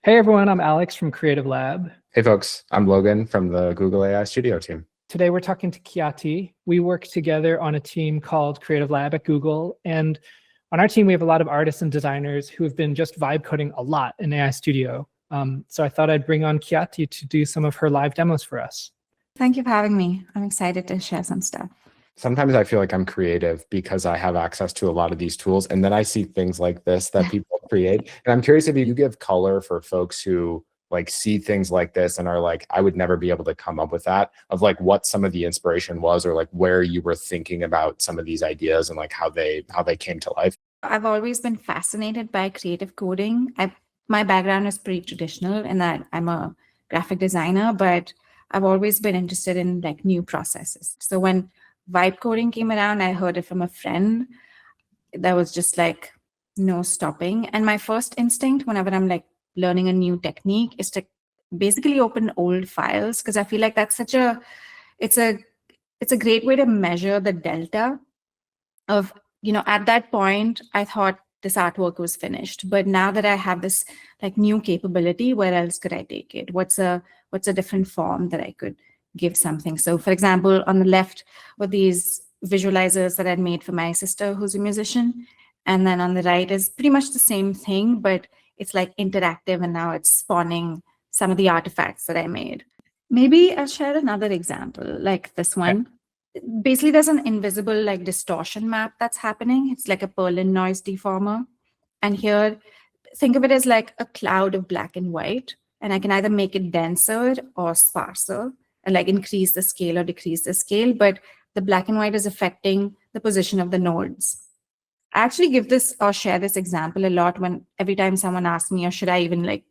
Hey everyone, I'm Alex from Creative Lab. Hey folks, I'm Logan from the Google AI Studio team. Today we're talking to Khyati. We work together on a team called Creative Lab at Google. And on our team, we have a lot of artists and designers who have been just vibe coding a lot in AI Studio. So I thought I'd bring on Khyati to do some of her live demos for us. Thank you for having me. I'm excited to share some stuff. Sometimes I feel like I'm creative because I have access to a lot of these tools, and then I see things like this that people create. And I'm curious if you give color for folks who like see things like this and are like, I would never be able to come up with that, of like what some of the inspiration was, or like where you were thinking about some of these ideas and like how they came to life. I've always been fascinated by creative coding. My background is pretty traditional in that I'm a graphic designer, but I've always been interested in like new processes. So when vibe coding came around, I heard it from a friend. That was just like no stopping. And my first instinct whenever I'm like learning a new technique is to basically open old files, because I feel like that's it's a great way to measure the delta of, at that point I thought this artwork was finished, but now that I have this like new capability, where else could I take it? What's a different form that I could give something? So for example, on the left were these visualizers that I'd made for my sister who's a musician. And then on the right is pretty much the same thing, but it's like interactive, and now it's spawning some of the artifacts that I made. Maybe I'll share another example like this one. Basically, there's an invisible like distortion map that's happening. It's like a Perlin noise deformer. And here, think of it as like a cloud of black and white. And I can either make it denser or sparser, and like increase the scale or decrease the scale. But the black and white is affecting the position of the nodes. I actually give this or share this example a lot when every time someone asks me, or should I even like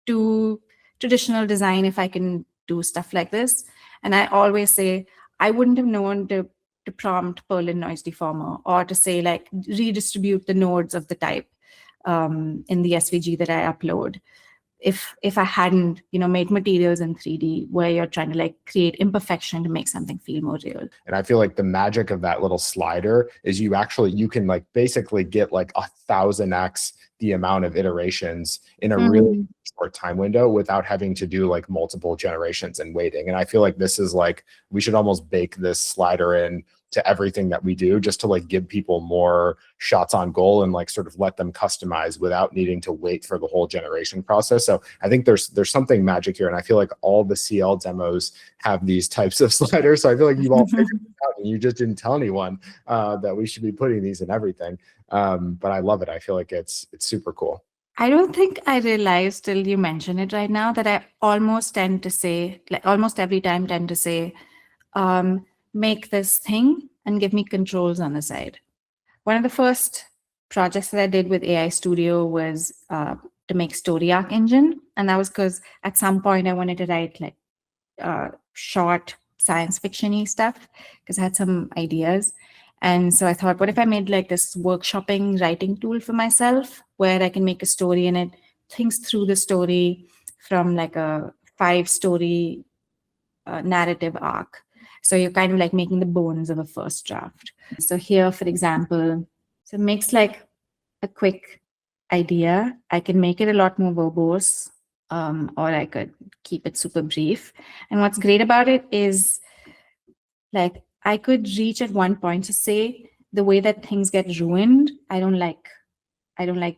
do traditional design if I can do stuff like this? And I always say, I wouldn't have known to prompt Perlin noise deformer, or to say like redistribute the nodes of the type in the SVG that I upload, if I hadn't made materials in 3D where you're trying to like create imperfection to make something feel more real. And I feel like the magic of that little slider is you can like basically get like 1000x the amount of iterations in a really short time window without having to do like multiple generations and waiting. And I feel like this is like, we should almost bake this slider in to everything that we do, just to like give people more shots on goal and like sort of let them customize without needing to wait for the whole generation process. So I think there's something magic here. And I feel like all the CL demos have these types of sliders. So I feel like you've all figured it out, and you just didn't tell anyone that we should be putting these in everything. But I love it. I feel like it's super cool. I don't think I realized till you mention it right now that I almost tend to say, like almost every time tend to say, make this thing and give me controls on the side. One of the first projects that I did with AI Studio was to make story arc engine. And that was because at some point I wanted to write like short science fiction-y stuff, because I had some ideas. And so I thought, what if I made like this workshopping writing tool for myself, where I can make a story in it, thinks through the story from like a 5-story narrative arc. So you're kind of like making the bones of a first draft. So here, for example, so it makes like a quick idea. I can make it a lot more verbose, or I could keep it super brief. And what's great about it is like I could reach at one point to say, the way that things get ruined, I don't like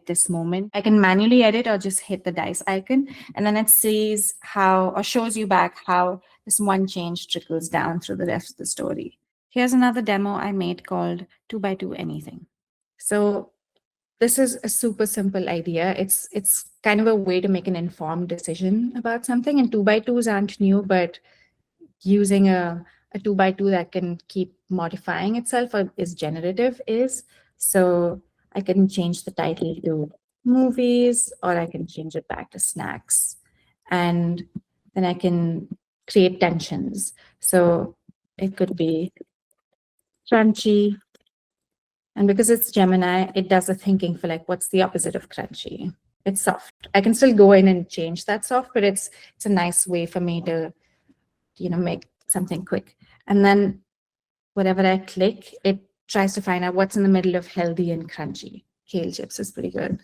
this moment. I can manually edit or just hit the dice icon, and then it says how, or shows you back how this one change trickles down through the rest of the story. Here's another demo I made called 2x2 anything. So this is a super simple idea. It's kind of a way to make an informed decision about something. And 2x2s aren't new, but using a 2x2 that can keep modifying itself or is generative is. So I can change the title to movies, or I can change it back to snacks. And then I can create tensions. So it could be crunchy. And because it's Gemini, it does the thinking for like, what's the opposite of crunchy? It's soft. I can still go in and change that soft, but it's a nice way for me to, make something quick. And then whatever I click, it tries to find out what's in the middle of healthy and crunchy. Kale chips is pretty good.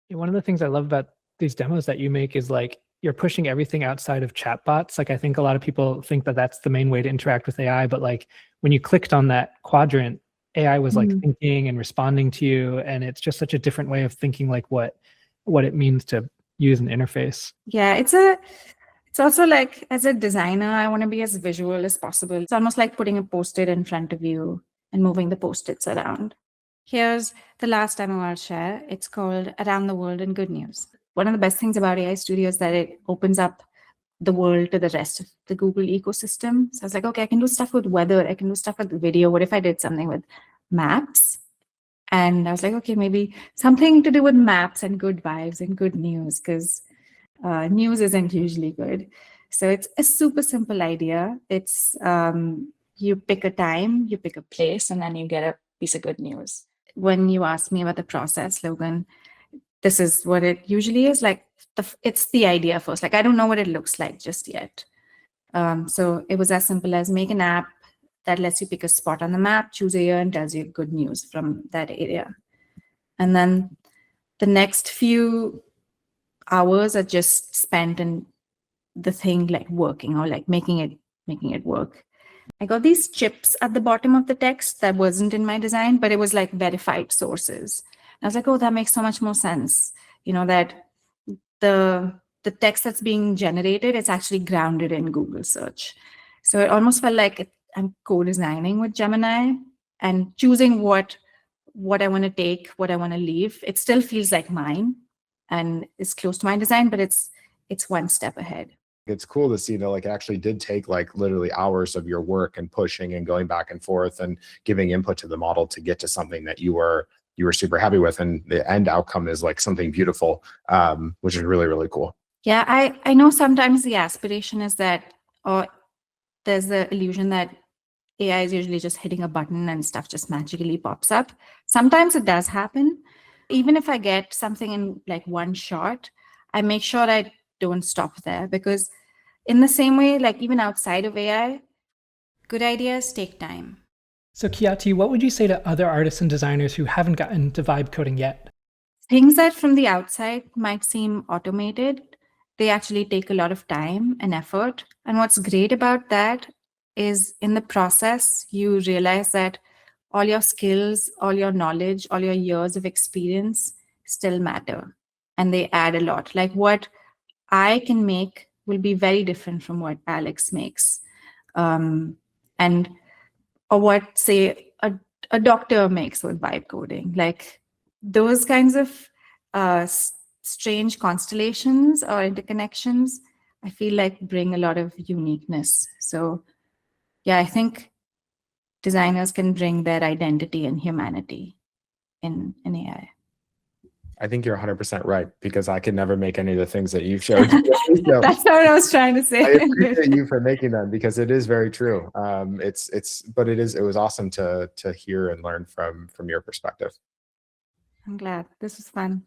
One of the things I love about these demos that you make is like you're pushing everything outside of chatbots. Like I think a lot of people think that that's the main way to interact with AI, but like when you clicked on that quadrant, AI was like thinking and responding to you, and it's just such a different way of thinking like what it means to use an interface. Yeah, it's also like, as a designer, I want to be as visual as possible. It's almost like putting a post-it in front of you and moving the post-its around. Here's the last demo I'll share. It's called Around the World in Good News. One of the best things about AI Studio is that it opens up the world to the rest of the Google ecosystem. So I was like, okay, I can do stuff with weather. I can do stuff with video. What if I did something with maps? And I was like, okay, maybe something to do with maps and good vibes and good news, because news isn't usually good. So it's a super simple idea. It's you pick a time, you pick a place, and then you get a piece of good news. When you ask me about the process, Logan, this is what it usually is. Like it's the idea first. Like I don't know what it looks like just yet. So it was as simple as make an app that lets you pick a spot on the map, choose a year, and tells you good news from that area. And then the next few hours are just spent in the thing like working or like making it work. I got these chips at the bottom of the text that wasn't in my design, but it was like verified sources. And I was like, oh, that makes so much more sense. You know, that the text that's being generated, it's actually grounded in Google search. So it almost felt like I'm co-designing with Gemini and choosing what I want to take, what I want to leave. It still feels like mine and it's close to my design, but it's one step ahead. It's cool to see that like it actually did take like literally hours of your work and pushing and going back and forth and giving input to the model to get to something that you were super happy with, and the end outcome is like something beautiful, which is really, really cool. Yeah, I know sometimes the aspiration is that, or there's the illusion that AI is usually just hitting a button and stuff just magically pops up. Sometimes it does happen. Even if I get something in like one shot, I make sure I don't stop there, because in the same way, like even outside of AI, good ideas take time. So Khyati, what would you say to other artists and designers who haven't gotten to vibe coding yet? Things that from the outside might seem automated, they actually take a lot of time and effort. And what's great about that is in the process, you realize that all your skills, all your knowledge, all your years of experience still matter. And they add a lot. Like what I can make will be very different from what Alex makes. Or what, say, a doctor makes with vibe coding. Like those kinds of strange constellations or interconnections, I feel like bring a lot of uniqueness. So yeah, I think designers can bring their identity and humanity in AI. I think you're 100% right, because I could never make any of the things that you've showed. So, that's what I was trying to say. I appreciate you for making them, because it is very true. It was awesome to hear and learn from your perspective. I'm glad. This was fun.